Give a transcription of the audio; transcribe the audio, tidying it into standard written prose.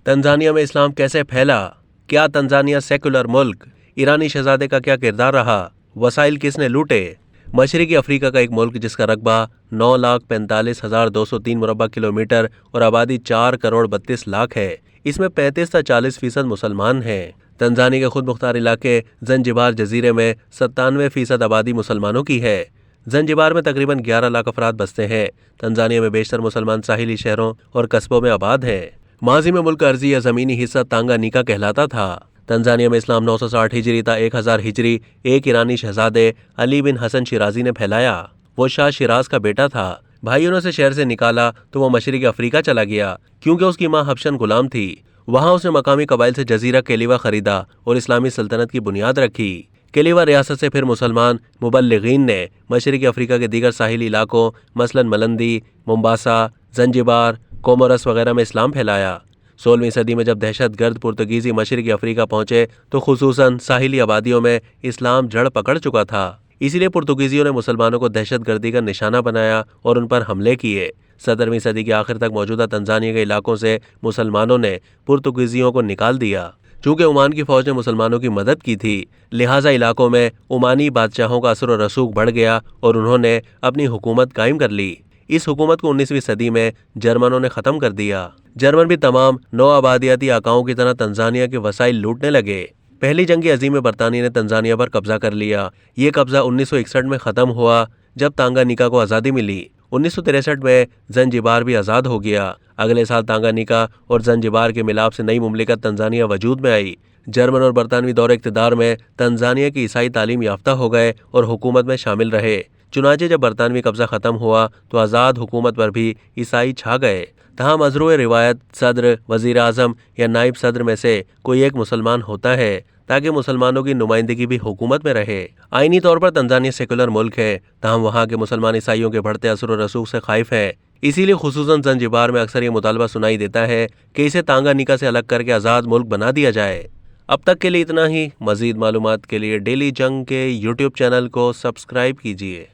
Tanzania में इस्लाम कैसे फैला? क्या तंजानिया सेकुलर मुल्क? ईरानी शहजादे का क्या किरदार रहा? वसाइल किसने लूटे? मशरकी अफ्रीका का एक मुल्क जिसका रकबा 9,45,203 मुरबा किलोमीटर और आबादी 4,32,00,000 है। इसमें 35 से 40% मुसलमान हैं। तंजानिया के खुद मुख्तार इलाके जंजिबार जजीरे में 97% आबादी मुसलमानों की है। जंजिबार में तकरीबन 11 लाख अफराद बसते हैं। तंजानिया में बेशतर मुसलमान साहिली शहरों और कस्बों में आबाद हैं। माजी में मुल्क अर्जी या जमीनी हिस्सा तांगानिका कहलाता था। तंजानिया में इस्लाम 960 हिजरी था 1000 हिजरी एक ईरानी शहजादे अली बिन हसन शिराजी ने फैलाया। वो शाह शिराज का बेटा था। भाइयों ने उसे शहर से निकाला तो वो मशरकी अफ्रीका चला गया, क्योंकि उसकी माँ हबशन गुलाम थी। वहाँ उसने मकामी कबाइल से जजीरा केलीवा खरीदा और इस्लामी सल्तनत की बुनियाद रखी। केलीवा रियासत से फिर मुसलमान मुबल्लिगीन ने मशरकी अफ्रीका के दीगर साहिली इलाकों मसलन मलंदी, मोम्बासा, जंजिबार, कोमोरस वगैरह में इस्लाम फैलाया। 16वीं सदी में जब दहशतगर्द पुर्तगीजी मशरकी अफ्रीका पहुंचे तो खुसूसन साहिली आबादियों में इस्लाम जड़ पकड़ चुका था। इसीलिए पुर्तगीजियों ने मुसलमानों को दहशतगर्दी का निशाना बनाया और उन पर हमले किए। 17वीं सदी के आखिर तक मौजूदा तंजानिया के इलाकों से मुसलमानों ने पुर्तगीजियों को निकाल दिया। चूंकि ओमान की फौज ने मुसलमानों की मदद की थी, लिहाजा इलाकों में ओमानी बादशाहों का असर और रसूख बढ़ गया और उन्होंने अपनी हुकूमत कायम कर ली। इस हुकूमत को 19वीं सदी में जर्मनों ने ख़त्म कर दिया। जर्मन भी तमाम नौ आबादियाती आकाओं की तरह तंजानिया के वसाइल लूटने लगे। पहली जंग अजीम में बरतानिया ने तंजानिया पर कब्जा कर लिया। ये कब्जा 1961 में ख़त्म हुआ जब तांगानिका को आज़ादी मिली। 1963 में जंजिबार भी आज़ाद हो गया। अगले साल तांगानिका और जंजिबार के मिलाप से नई मुमलिकत तंजानिया वजूद में आई। जर्मन और बरतानवी दौरे इक़्तिदार में तंजानिया की ईसाई तालीम याफ्ता हो गए और हुकूमत में शामिल रहे। चुनांचे जब बरतानवी कब्जा ख़त्म हुआ तो आज़ाद हुकूमत पर भी ईसाई छा गए। तहाँ मजरूए रिवायत सदर, वज़ीर आज़म या नाइब सदर में से कोई एक मुसलमान होता है ताकि मुसलमानों की नुमाइंदगी भी हुकूमत में रहे। आईनी तौर पर तंजानिया सेकुलर मुल्क है, तहाँ वहाँ के मुसलमान ईसाइयों के बढ़ते असर और रसूख से खाइफ है। इसीलिए खुसूसन जंजिबार में अक्सर ये मुतालबा सुनाई देता है कि इसे तांगानिका से अलग करके आज़ाद मुल्क बना दिया जाए। अब तक के लिए इतना ही। मज़ीद मालूमात के लिए डेली जंग के यूट्यूब चैनल को सब्सक्राइब कीजिए।